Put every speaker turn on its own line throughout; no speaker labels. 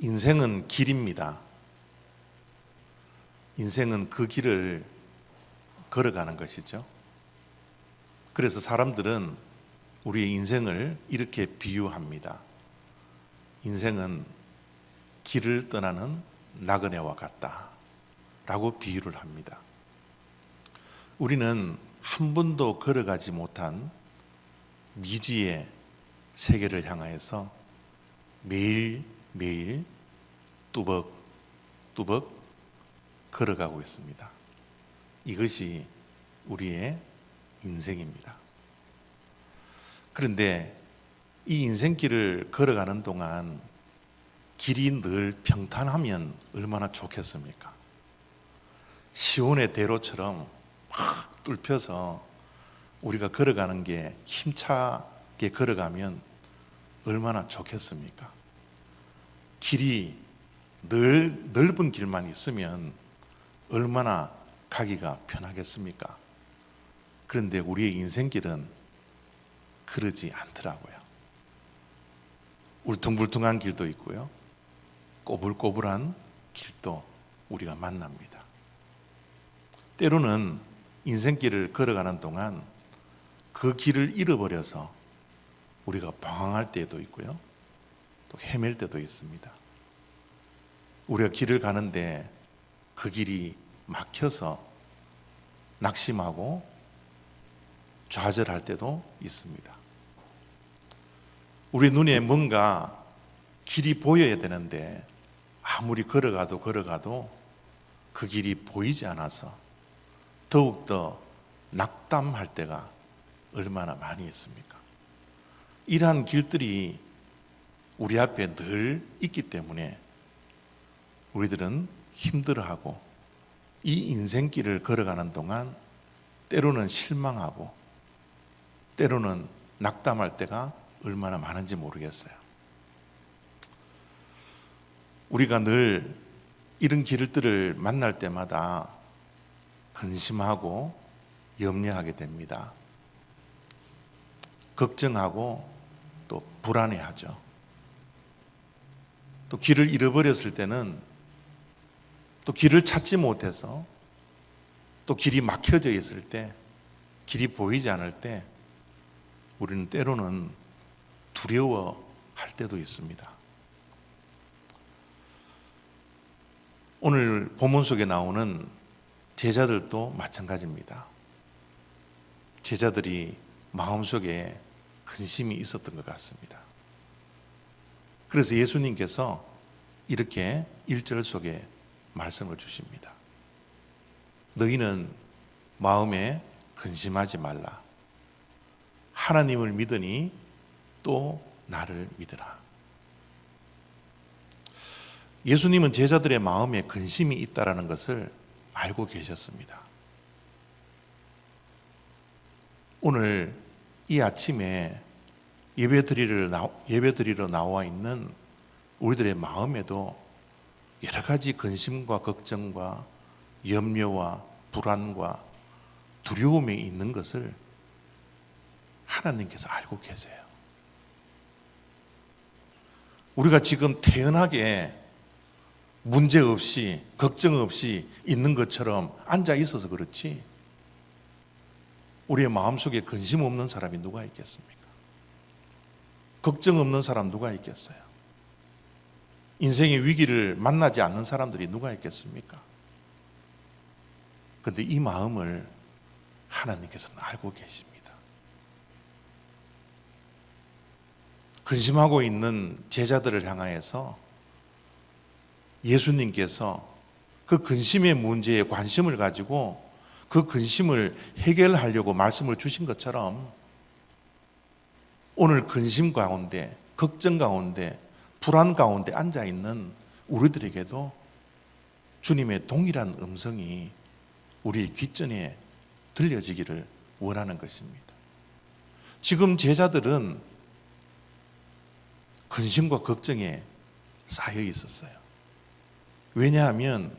인생은 길입니다. 인생은 그 길을 걸어가는 것이죠. 그래서 사람들은 우리의 인생을 이렇게 비유합니다. 인생은 길을 떠나는 나그네와 같다 라고 비유를 합니다. 우리는 한 번도 걸어가지 못한 미지의 세계를 향하여서 매일매일 뚜벅뚜벅 걸어가고 있습니다. 이것이 우리의 인생입니다. 그런데 이 인생길을 걸어가는 동안 길이 늘 평탄하면 얼마나 좋겠습니까? 시온의 대로처럼 막 뚫혀서 우리가 걸어가는 게 힘차게 걸어가면 얼마나 좋겠습니까? 길이 넓은 길만 있으면 얼마나 가기가 편하겠습니까? 그런데 우리의 인생길은 그러지 않더라고요. 울퉁불퉁한 길도 있고요, 꼬불꼬불한 길도 우리가 만납니다. 때로는 인생길을 걸어가는 동안 그 길을 잃어버려서 우리가 방황할 때도 있고요, 또 헤맬 때도 있습니다. 우리가 길을 가는데 그 길이 막혀서 낙심하고 좌절할 때도 있습니다. 우리 눈에 뭔가 길이 보여야 되는데 아무리 걸어가도 그 길이 보이지 않아서 더욱더 낙담할 때가 얼마나 많이 있습니까? 이러한 길들이 우리 앞에 늘 있기 때문에 우리들은 힘들어하고 이 인생길을 걸어가는 동안 때로는 실망하고 때로는 낙담할 때가 얼마나 많은지 모르겠어요. 우리가 늘 이런 길들을 만날 때마다 근심하고 염려하게 됩니다. 걱정하고 또 불안해하죠. 또 길을 잃어버렸을 때는 또 길을 찾지 못해서 또 길이 막혀져 있을 때, 길이 보이지 않을 때 우리는 때로는 두려워할 때도 있습니다. 오늘 본문 속에 나오는 제자들도 마찬가지입니다. 제자들이 마음속에 근심이 있었던 것 같습니다. 그래서 예수님께서 이렇게 1절 속에 말씀을 주십니다. 너희는 마음에 근심하지 말라. 하나님을 믿으니 또 나를 믿으라. 예수님은 제자들의 마음에 근심이 있다는 것을 알고 계셨습니다. 오늘 이 아침에 예배드리러 나와 있는 우리들의 마음에도 여러 가지 근심과 걱정과 염려와 불안과 두려움이 있는 것을 하나님께서 알고 계세요. 우리가 지금 태연하게 문제 없이 걱정 없이 있는 것처럼 앉아 있어서 그렇지, 우리의 마음속에 근심 없는 사람이 누가 있겠습니까? 걱정 없는 사람 누가 있겠어요? 인생의 위기를 만나지 않는 사람들이 누가 있겠습니까? 그런데 이 마음을 하나님께서는 알고 계십니다. 근심하고 있는 제자들을 향하여서 예수님께서 그 근심의 문제에 관심을 가지고 그 근심을 해결하려고 말씀을 주신 것처럼 오늘 근심 가운데, 걱정 가운데, 불안 가운데 앉아있는 우리들에게도 주님의 동일한 음성이 우리의 귓전에 들려지기를 원하는 것입니다. 지금 제자들은 근심과 걱정에 쌓여 있었어요. 왜냐하면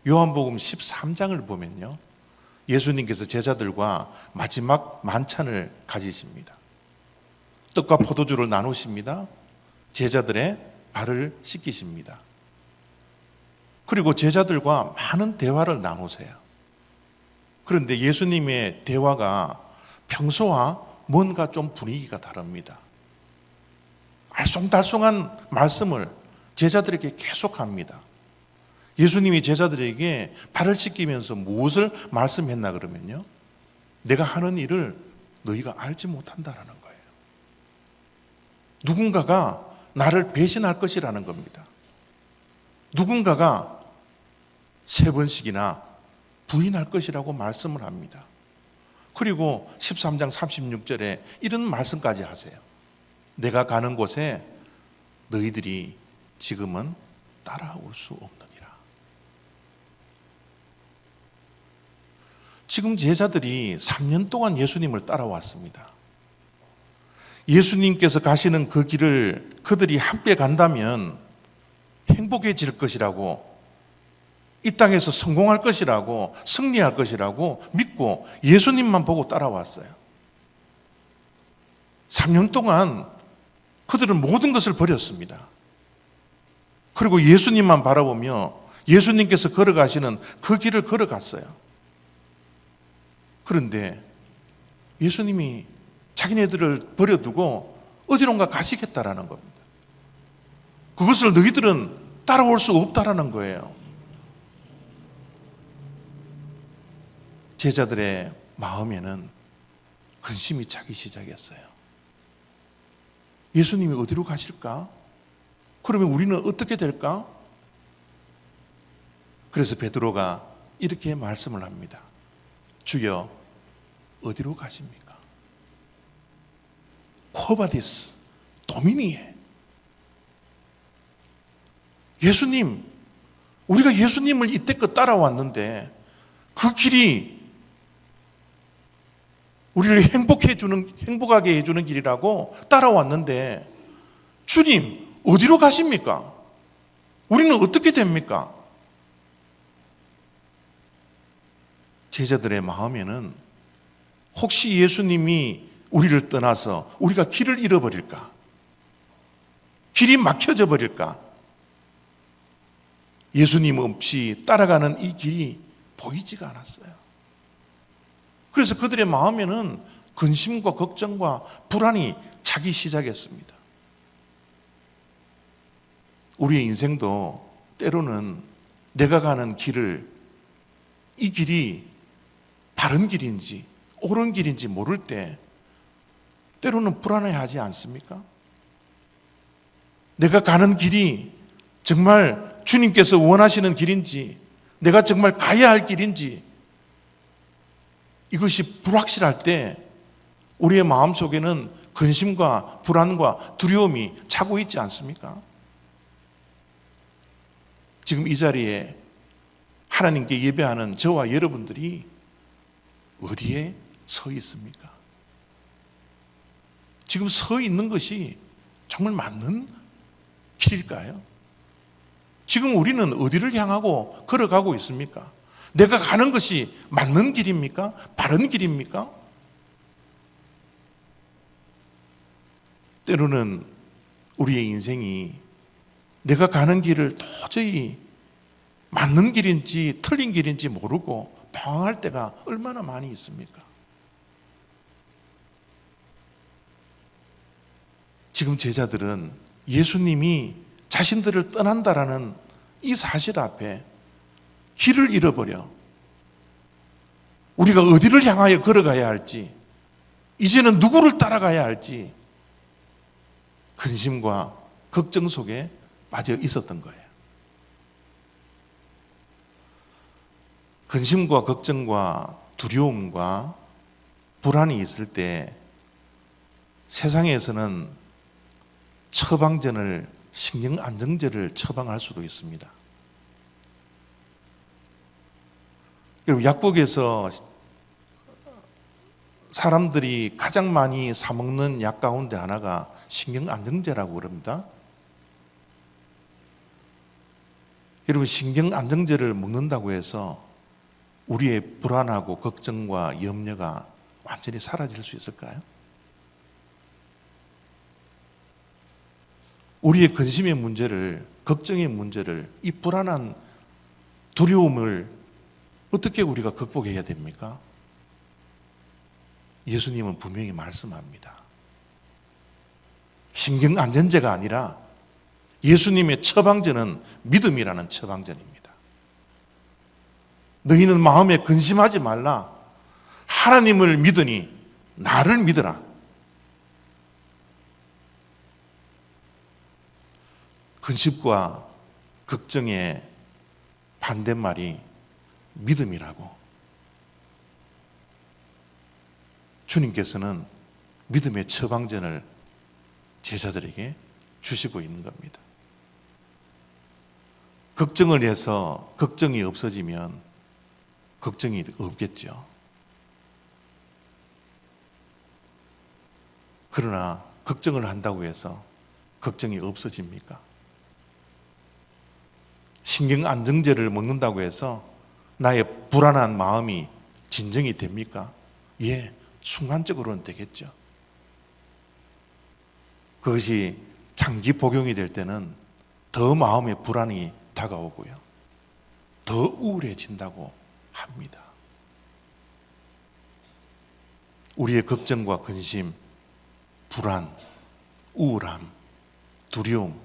요한복음 13장을 보면요, 예수님께서 제자들과 마지막 만찬을 가지십니다. 떡과 포도주를 나누십니다. 제자들의 발을 씻기십니다. 그리고 제자들과 많은 대화를 나누세요. 그런데 예수님의 대화가 평소와 뭔가 좀 분위기가 다릅니다. 알쏭달쏭한 말씀을 제자들에게 계속합니다. 예수님이 제자들에게 발을 씻기면서 무엇을 말씀했나 그러면요, 내가 하는 일을 너희가 알지 못한다라는 거예요. 누군가가 나를 배신할 것이라는 겁니다. 누군가가 3번씩이나 부인할 것이라고 말씀을 합니다. 그리고 13장 36절에 이런 말씀까지 하세요. 내가 가는 곳에 너희들이 지금은 따라올 수 없느니라. 지금 제자들이 3년 동안 예수님을 따라왔습니다. 예수님께서 가시는 그 길을 그들이 함께 간다면 행복해질 것이라고, 이 땅에서 성공할 것이라고, 승리할 것이라고 믿고 예수님만 보고 따라왔어요. 3년 동안 그들은 모든 것을 버렸습니다. 그리고 예수님만 바라보며 예수님께서 걸어가시는 그 길을 걸어갔어요. 그런데 예수님이 자기네들을 버려두고 어디론가 가시겠다라는 겁니다. 그것을 너희들은 따라올 수 없다라는 거예요. 제자들의 마음에는 근심이 차기 시작했어요. 예수님이 어디로 가실까? 그러면 우리는 어떻게 될까? 그래서 베드로가 이렇게 말씀을 합니다. 주여, 어디로 가십니까? 코바디스 도미니에. 예수님, 우리가 예수님을 이때껏 따라왔는데 그 길이 우리를 행복하게 해주는 길이라고 따라왔는데 주님, 어디로 가십니까? 우리는 어떻게 됩니까? 제자들의 마음에는 혹시 예수님이 우리를 떠나서 우리가 길을 잃어버릴까? 길이 막혀져 버릴까? 예수님 없이 따라가는 이 길이 보이지가 않았어요. 그래서 그들의 마음에는 근심과 걱정과 불안이 차기 시작했습니다. 우리의 인생도 때로는 내가 가는 길을, 이 길이 바른 길인지 옳은 길인지 모를 때 때로는 불안해하지 않습니까? 내가 가는 길이 정말 주님께서 원하시는 길인지, 내가 정말 가야 할 길인지, 이것이 불확실할 때 우리의 마음속에는 근심과 불안과 두려움이 차고 있지 않습니까? 지금 이 자리에 하나님께 예배하는 저와 여러분들이 어디에 서 있습니까? 지금 서 있는 것이 정말 맞는 길일까요? 지금 우리는 어디를 향하고 걸어가고 있습니까? 내가 가는 것이 맞는 길입니까? 바른 길입니까? 때로는 우리의 인생이 내가 가는 길을 도저히 맞는 길인지 틀린 길인지 모르고 방황할 때가 얼마나 많이 있습니까? 지금 제자들은 예수님이 자신들을 떠난다라는 이 사실 앞에 길을 잃어버려 우리가 어디를 향하여 걸어가야 할지, 이제는 누구를 따라가야 할지 근심과 걱정 속에 빠져 있었던 거예요. 근심과 걱정과 두려움과 불안이 있을 때 세상에서는 처방전을, 신경안정제를 처방할 수도 있습니다. 여러분, 약국에서 사람들이 가장 많이 사 먹는 약 가운데 하나가 신경안정제라고 그럽니다. 여러분, 신경안정제를 먹는다고 해서 우리의 불안하고 걱정과 염려가 완전히 사라질 수 있을까요? 우리의 근심의 문제를, 걱정의 문제를 이 불안한 두려움을 어떻게 우리가 극복해야 됩니까? 예수님은 분명히 말씀합니다. 신경안전제가 아니라 예수님의 처방전은 믿음이라는 처방전입니다. 너희는 마음에 근심하지 말라. 하나님을 믿으니 나를 믿으라. 근심과 걱정의 반대말이 믿음이라고 주님께서는 믿음의 처방전을 제자들에게 주시고 있는 겁니다. 걱정을 해서 걱정이 없어지면 걱정이 없겠죠. 그러나 걱정을 한다고 해서 걱정이 없어집니까? 신경안정제를 먹는다고 해서 나의 불안한 마음이 진정이 됩니까? 예, 순간적으로는 되겠죠. 그것이 장기 복용이 될 때는 더 마음의 불안이 다가오고요. 더 우울해진다고 합니다. 우리의 걱정과 근심, 불안, 우울함, 두려움,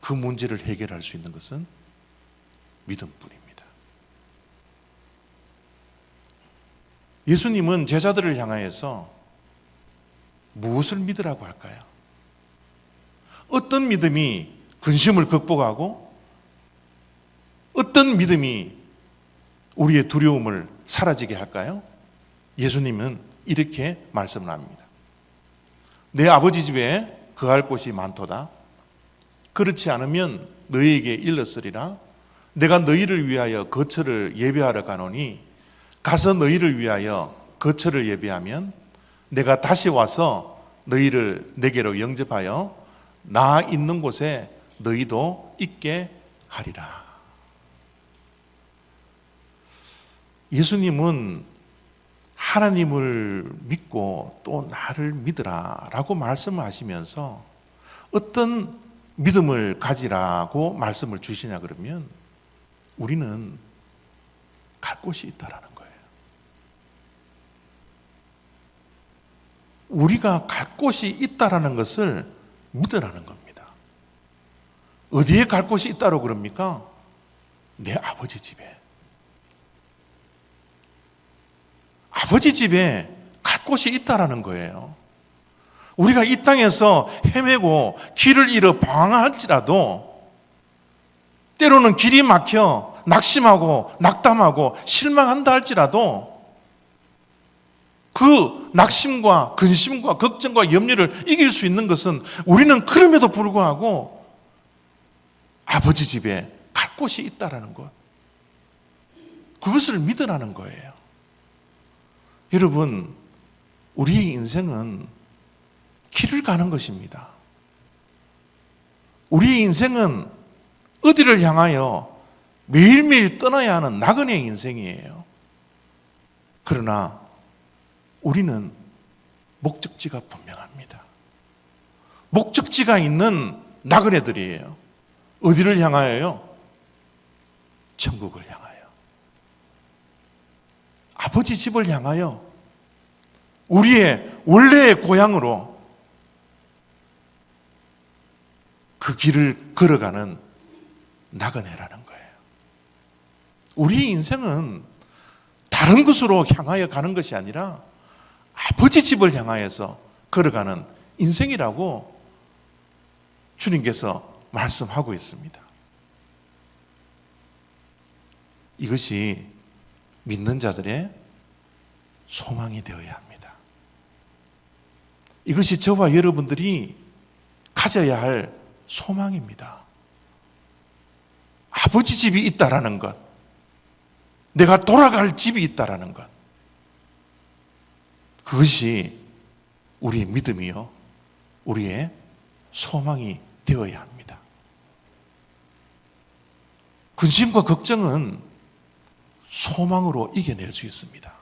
그 문제를 해결할 수 있는 것은 믿음뿐입니다. 예수님은 제자들을 향하여서 무엇을 믿으라고 할까요? 어떤 믿음이 근심을 극복하고 어떤 믿음이 우리의 두려움을 사라지게 할까요? 예수님은 이렇게 말씀을 합니다. 내 아버지 집에 거할 곳이 많도다. 그렇지 않으면 너희에게 일렀으리라. 내가 너희를 위하여 거처를 예배하러 가노니 가서 너희를 위하여 거처를 예배하면 내가 다시 와서 너희를 내게로 영접하여 나 있는 곳에 너희도 있게 하리라. 예수님은 하나님을 믿고 또 나를 믿으라 라고 말씀을 하시면서 어떤 믿음을 가지라고 말씀을 주시냐 그러면 우리는 갈 곳이 있다라는 거예요. 우리가 갈 곳이 있다라는 것을 믿으라는 겁니다. 어디에 갈 곳이 있다고 그럽니까? 내 아버지 집에. 아버지 집에 갈 곳이 있다라는 거예요. 우리가 이 땅에서 헤매고 길을 잃어 방황할지라도 때로는 길이 막혀 낙심하고 낙담하고 실망한다 할지라도 그 낙심과 근심과 걱정과 염려를 이길 수 있는 것은 우리는 그럼에도 불구하고 아버지 집에 갈 곳이 있다라는 것, 그것을 믿으라는 거예요. 여러분, 우리의 인생은 길을 가는 것입니다. 우리의 인생은 어디를 향하여 매일매일 떠나야 하는 나그네 인생이에요. 그러나 우리는 목적지가 분명합니다. 목적지가 있는 나그네들이에요. 어디를 향하여요? 천국을 향하여. 아버지 집을 향하여 우리의 원래의 고향으로 그 길을 걸어가는 나그네라는 거예요. 우리 인생은 다른 곳으로 향하여 가는 것이 아니라 아버지 집을 향하여서 걸어가는 인생이라고 주님께서 말씀하고 있습니다. 이것이 믿는 자들의 소망이 되어야 합니다. 이것이 저와 여러분들이 가져야 할 소망입니다. 아버지 집이 있다라는 것, 내가 돌아갈 집이 있다라는 것, 그것이 우리의 믿음이요, 우리의 소망이 되어야 합니다. 근심과 걱정은 소망으로 이겨낼 수 있습니다.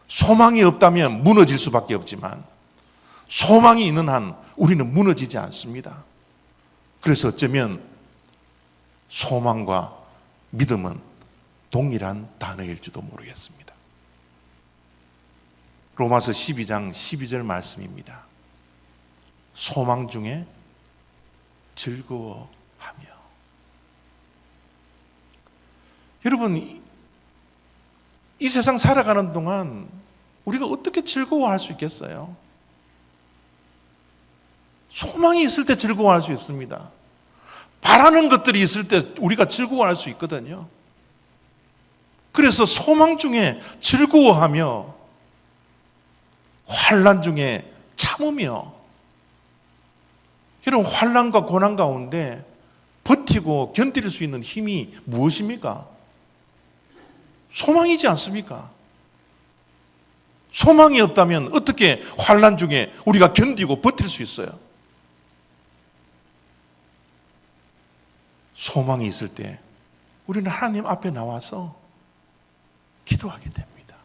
소망이 없다면 무너질 수밖에 없지만 소망이 있는 한 우리는 무너지지 않습니다. 그래서 어쩌면 소망과 믿음은 동일한 단어일지도 모르겠습니다. 로마서 12장 12절 말씀입니다. 소망 중에 즐거워하며. 여러분, 이 세상 살아가는 동안 우리가 어떻게 즐거워할 수 있겠어요? 소망이 있을 때 즐거워할 수 있습니다. 바라는 것들이 있을 때 우리가 즐거워할 수 있거든요. 그래서 소망 중에 즐거워하며 환난 중에 참으며. 이런 환난과 고난 가운데 버티고 견딜 수 있는 힘이 무엇입니까? 소망이지 않습니까? 소망이 없다면 어떻게 환난 중에 우리가 견디고 버틸 수 있어요? 소망이 있을 때 우리는 하나님 앞에 나와서 기도하게 됩니다.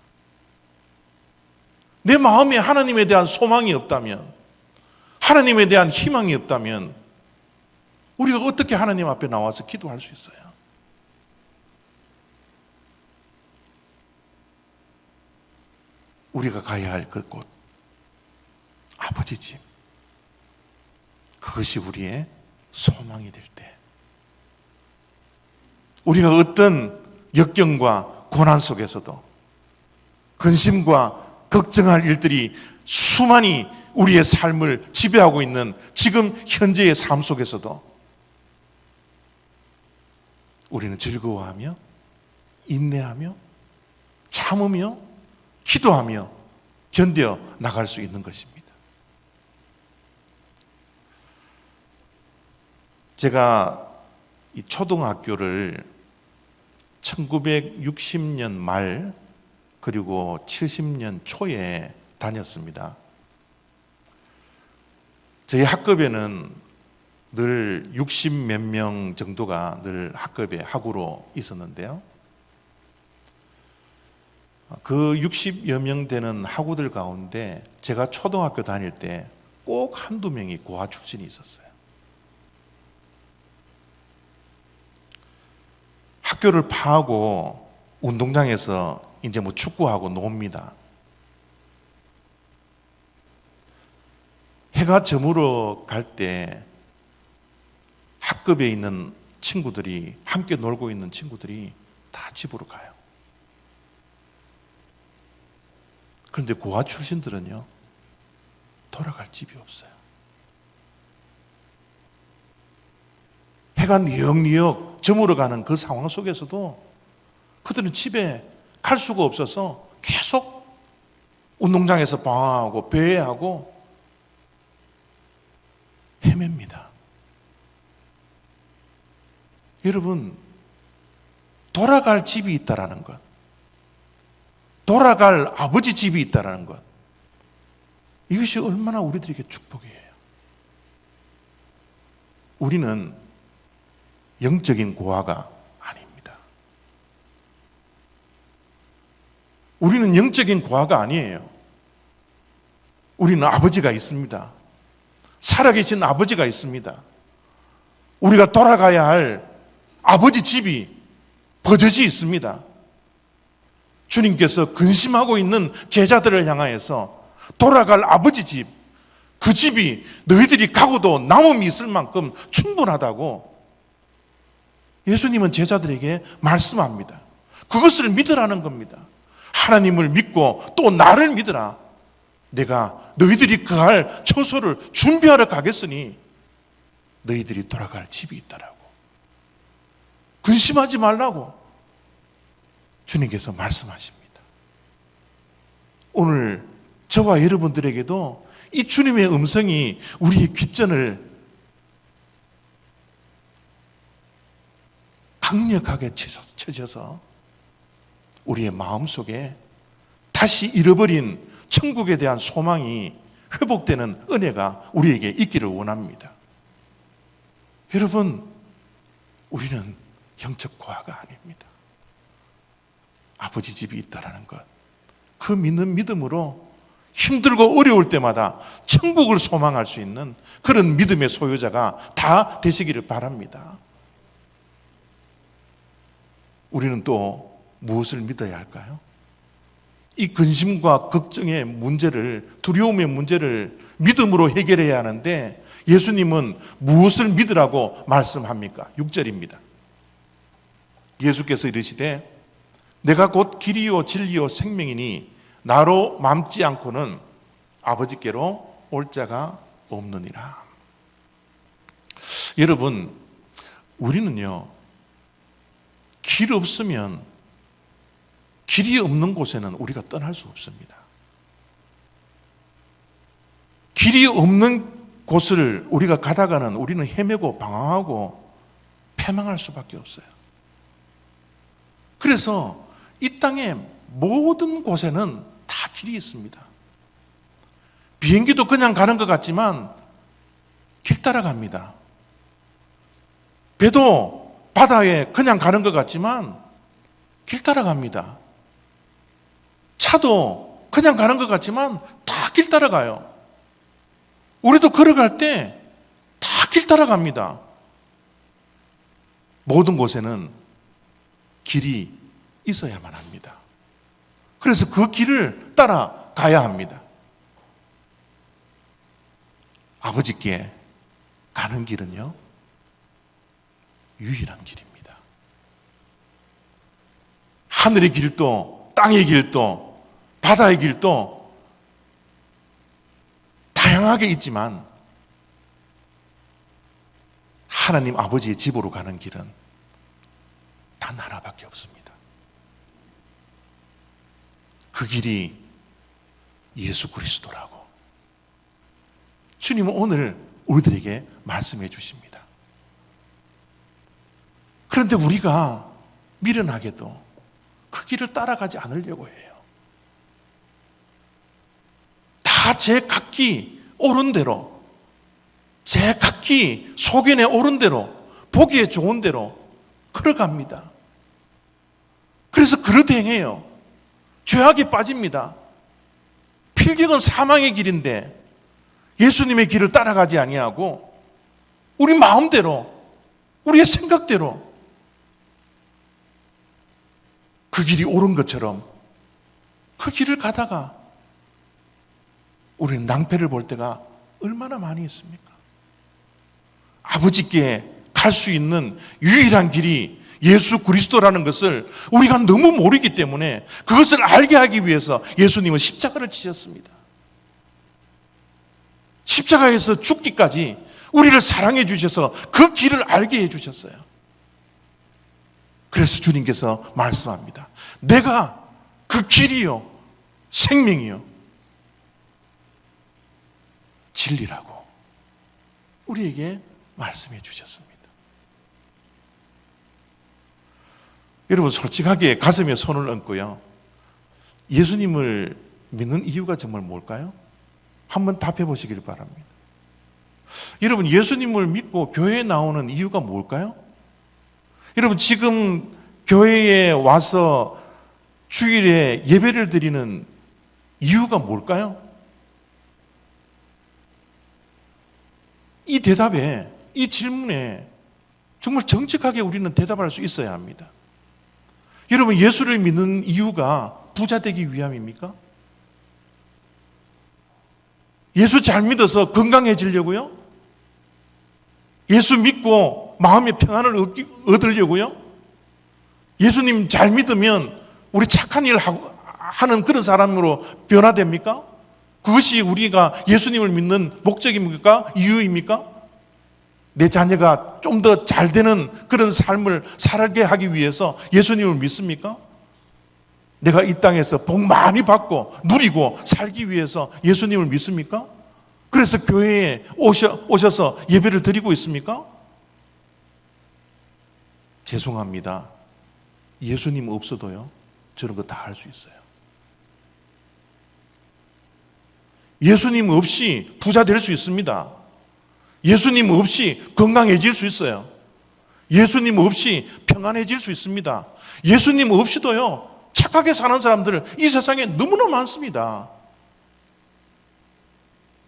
내 마음에 하나님에 대한 소망이 없다면, 하나님에 대한 희망이 없다면 우리가 어떻게 하나님 앞에 나와서 기도할 수 있어요? 우리가 가야 할 그곳, 아버지 집, 그것이 우리의 소망이 될 때, 우리가 어떤 역경과 고난 속에서도, 근심과 걱정할 일들이 수많이 우리의 삶을 지배하고 있는 지금 현재의 삶 속에서도 우리는 즐거워하며 인내하며 참으며 기도하며 견뎌 나갈 수 있는 것입니다. 제가 이 초등학교를 1960년 말 그리고 70년 초에 다녔습니다. 저희 학급에는 늘 60 몇 명 정도가 늘 학급에 학우로 있었는데요. 그 60여 명 되는 학우들 가운데 제가 초등학교 다닐 때 꼭 한두 명이 고아 출신이 있었어요. 학교를 파하고 운동장에서 이제 뭐 축구하고 놉니다. 해가 저물어 갈 때 학급에 있는 친구들이, 함께 놀고 있는 친구들이 다 집으로 가요. 그런데 고아 출신들은요, 돌아갈 집이 없어요. 해가 뉘역뉘역 저물어가는 그 상황 속에서도 그들은 집에 갈 수가 없어서 계속 운동장에서 방황하고 배회하고 헤맵니다. 여러분, 돌아갈 집이 있다라는 것, 돌아갈 아버지 집이 있다라는 것, 이것이 얼마나 우리들에게 축복이에요. 우리는 영적인 고아가 아닙니다. 우리는 영적인 고아가 아니에요. 우리는 아버지가 있습니다. 살아계신 아버지가 있습니다. 우리가 돌아가야 할 아버지 집이 버젓이 있습니다. 주님께서 근심하고 있는 제자들을 향하여서 돌아갈 아버지 집, 그 집이 너희들이 가고도 남음이 있을 만큼 충분하다고 예수님은 제자들에게 말씀합니다. 그것을 믿으라는 겁니다. 하나님을 믿고 또 나를 믿으라. 내가 너희들이 그할 처소를 준비하러 가겠으니 너희들이 돌아갈 집이 있다라고. 근심하지 말라고 주님께서 말씀하십니다. 오늘 저와 여러분들에게도 이 주님의 음성이 우리의 귓전을 강력하게 쳐져서 우리의 마음속에 다시 잃어버린 천국에 대한 소망이 회복되는 은혜가 우리에게 있기를 원합니다. 여러분, 우리는 영적 고아가 아닙니다. 아버지 집이 있다라는 것, 그 믿는 믿음으로 힘들고 어려울 때마다 천국을 소망할 수 있는 그런 믿음의 소유자가 다 되시기를 바랍니다. 우리는 또 무엇을 믿어야 할까요? 이 근심과 걱정의 문제를, 두려움의 문제를 믿음으로 해결해야 하는데 예수님은 무엇을 믿으라고 말씀합니까? 6절입니다. 예수께서 이르시되 내가 곧 길이요 진리요 생명이니 나로 맘지 않고는 아버지께로 올 자가 없느니라. 여러분, 우리는요, 길 없으면, 길이 없는 곳에는 우리가 떠날 수 없습니다. 길이 없는 곳을 우리가 가다가는 우리는 헤매고 방황하고 패망할 수밖에 없어요. 그래서 이 땅의 모든 곳에는 다 길이 있습니다. 비행기도 그냥 가는 것 같지만 길 따라갑니다. 배도 바다에 그냥 가는 것 같지만 길 따라갑니다. 차도 그냥 가는 것 같지만 다 길 따라가요. 우리도 걸어갈 때 다 길 따라갑니다. 모든 곳에는 길이 있어야만 합니다. 그래서 그 길을 따라가야 합니다. 아버지께 가는 길은요, 유일한 길입니다. 하늘의 길도 땅의 길도 바다의 길도 다양하게 있지만 하나님 아버지의 집으로 가는 길은 단 하나밖에 없습니다. 그 길이 예수 그리스도라고 주님은 오늘 우리들에게 말씀해 주십니다. 그런데 우리가 미련하게도 그 길을 따라가지 않으려고 해요. 다 제 각기 옳은 대로, 제 각기 소견에 옳은 대로, 보기에 좋은 대로 걸어갑니다. 그래서 그릇 행해요. 죄악에 빠집니다. 필경은 사망의 길인데 예수님의 길을 따라가지 아니하고 우리 마음대로, 우리의 생각대로 그 길이 옳은 것처럼 그 길을 가다가 우리는 낭패를 볼 때가 얼마나 많이 있습니까? 아버지께 갈 수 있는 유일한 길이 예수 그리스도라는 것을 우리가 너무 모르기 때문에 그것을 알게 하기 위해서 예수님은 십자가를 지셨습니다. 십자가에서 죽기까지 우리를 사랑해 주셔서 그 길을 알게 해 주셨어요. 그래서 주님께서 말씀합니다. 내가 그 길이요, 생명이요, 진리라고 우리에게 말씀해 주셨습니다. 여러분, 솔직하게 가슴에 손을 얹고요, 예수님을 믿는 이유가 정말 뭘까요? 한번 답해 보시길 바랍니다. 여러분, 예수님을 믿고 교회에 나오는 이유가 뭘까요? 여러분, 지금 교회에 와서 주일에 예배를 드리는 이유가 뭘까요? 이 대답에, 이 질문에 정말 정직하게 우리는 대답할 수 있어야 합니다. 여러분, 예수를 믿는 이유가 부자 되기 위함입니까? 예수 잘 믿어서 건강해지려고요? 예수 믿고 마음의 평안을 얻으려고요? 예수님 잘 믿으면 우리 착한 일 하는 그런 사람으로 변화됩니까? 그것이 우리가 예수님을 믿는 목적입니까? 이유입니까? 내 자녀가 좀 더 잘 되는 그런 삶을 살게 하기 위해서 예수님을 믿습니까? 내가 이 땅에서 복 많이 받고 누리고 살기 위해서 예수님을 믿습니까? 그래서 교회에 오셔서 예배를 드리고 있습니까? 죄송합니다. 예수님 없어도요, 저런 거 다 할 수 있어요. 예수님 없이 부자 될 수 있습니다. 예수님 없이 건강해질 수 있어요. 예수님 없이 평안해질 수 있습니다. 예수님 없이도요, 착하게 사는 사람들 이 세상에 너무나 많습니다.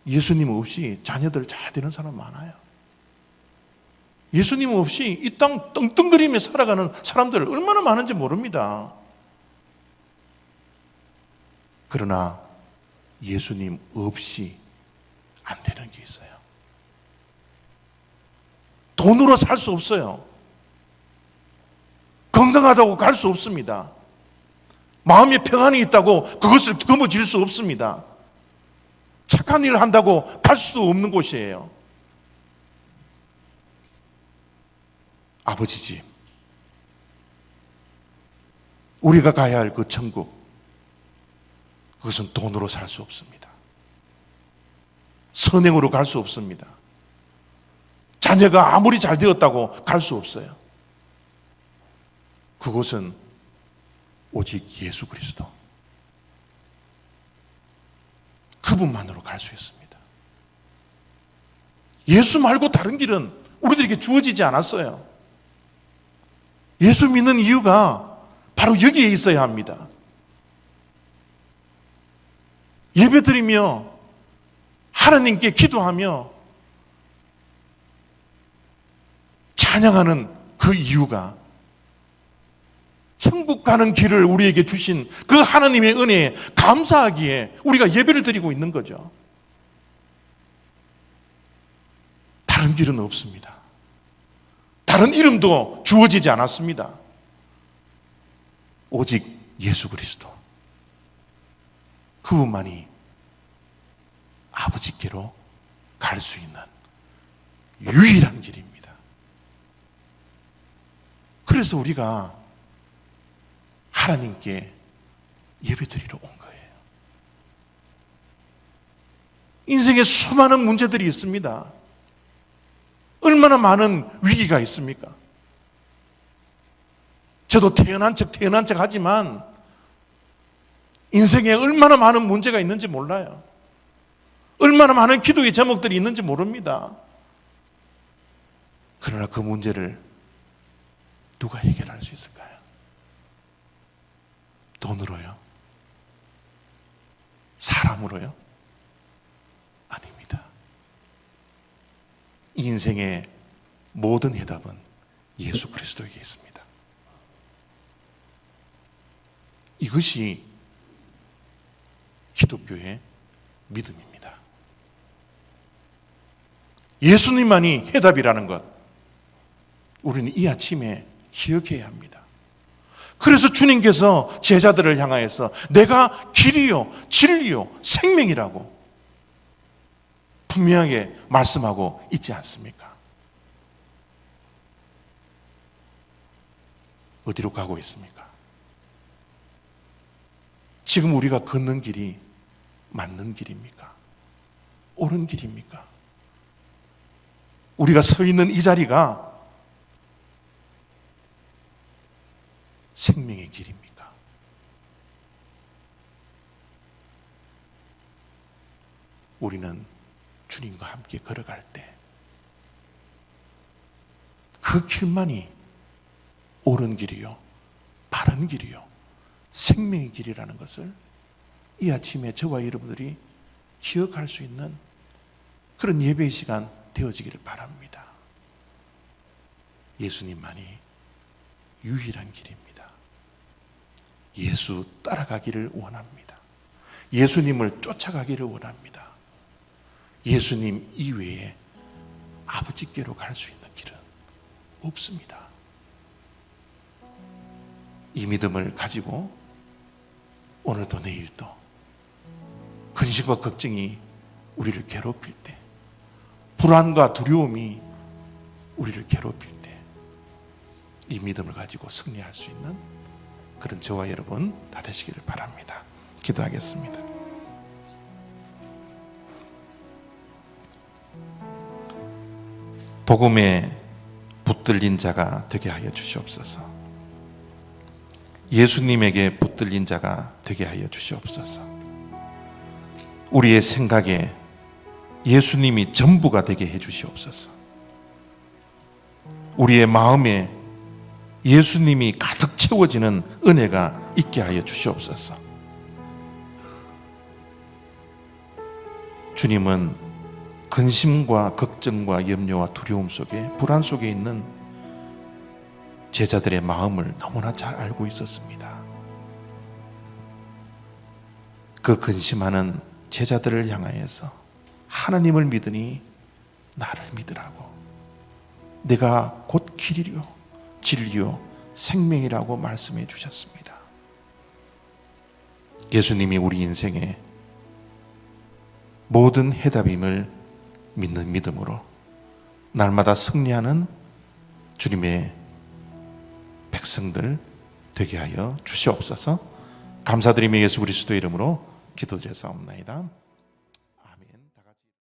예수님 없이 자녀들 잘 되는 사람 많아요. 예수님 없이 이 땅 떵떵거리며 살아가는 사람들 얼마나 많은지 모릅니다. 그러나 예수님 없이 안 되는 게 있어요. 돈으로 살 수 없어요. 건강하다고 갈 수 없습니다. 마음에 평안이 있다고 그것을 거머쥘 수 없습니다. 착한 일을 한다고 갈 수도 없는 곳이에요. 아버지 집, 우리가 가야 할 그 천국, 그것은 돈으로 살 수 없습니다. 선행으로 갈 수 없습니다. 자녀가 아무리 잘 되었다고 갈 수 없어요. 그곳은 오직 예수 그리스도, 그분만으로 갈 수 있습니다. 예수 말고 다른 길은 우리들에게 주어지지 않았어요. 예수 믿는 이유가 바로 여기에 있어야 합니다. 예배드리며 하나님께 기도하며 찬양하는 그 이유가 천국 가는 길을 우리에게 주신 그 하나님의 은혜에 감사하기에 우리가 예배를 드리고 있는 거죠. 다른 길은 없습니다. 다른 이름도 주어지지 않았습니다. 오직 예수 그리스도, 그분만이 아버지께로 갈 수 있는 유일한 길입니다. 그래서 우리가 하나님께 예배드리러 온 거예요. 인생에 수많은 문제들이 있습니다. 얼마나 많은 위기가 있습니까? 저도 태어난 척 하지만 인생에 얼마나 많은 문제가 있는지 몰라요. 얼마나 많은 기도의 제목들이 있는지 모릅니다. 그러나 그 문제를 누가 해결할 수 있을까요? 돈으로요? 사람으로요? 아닙니다. 인생의 모든 해답은 예수 그리스도에게 있습니다. 이것이 기독교의 믿음입니다. 예수님만이 해답이라는 것, 우리는 이 아침에 기억해야 합니다. 그래서 주님께서 제자들을 향하여서 내가 길이요 진리요 생명이라고 분명하게 말씀하고 있지 않습니까? 어디로 가고 있습니까? 지금 우리가 걷는 길이 맞는 길입니까? 옳은 길입니까? 우리가 서 있는 이 자리가 생명의 길입니까? 우리는 주님과 함께 걸어갈 때 그 길만이 옳은 길이요, 바른 길이요, 생명의 길이라는 것을 이 아침에 저와 여러분들이 기억할 수 있는 그런 예배의 시간 되어지기를 바랍니다. 예수님만이 유일한 길입니다. 예수 따라가기를 원합니다. 예수님을 쫓아가기를 원합니다. 예수님 이외에 아버지께로 갈 수 있는 길은 없습니다. 이 믿음을 가지고 오늘도 내일도 근심과 걱정이 우리를 괴롭힐 때, 불안과 두려움이 우리를 괴롭힐 때 이 믿음을 가지고 승리할 수 있는 그런 저와 여러분 다 되시기를 바랍니다. 기도하겠습니다. 복음에 붙들린 자가 되게 하여 주시옵소서. 예수님에게 붙들린 자가 되게 하여 주시옵소서. 우리의 생각에 예수님이 전부가 되게 해 주시옵소서. 우리의 마음에 예수님이 가득 채워지는 은혜가 있게 하여 주시옵소서. 주님은 근심과 걱정과 염려와 두려움 속에, 불안 속에 있는 제자들의 마음을 너무나 잘 알고 있었습니다. 그 근심하는 제자들을 향하여서 하나님을 믿으니 나를 믿으라고, 내가 곧 길이요 진리요 생명이라고 말씀해 주셨습니다. 예수님이 우리 인생의 모든 해답임을 믿는 믿음으로 날마다 승리하는 주님의 백성들 되게 하여 주시옵소서. 감사드리며 예수 그리스도의 이름으로 기도드렸사옵나이다.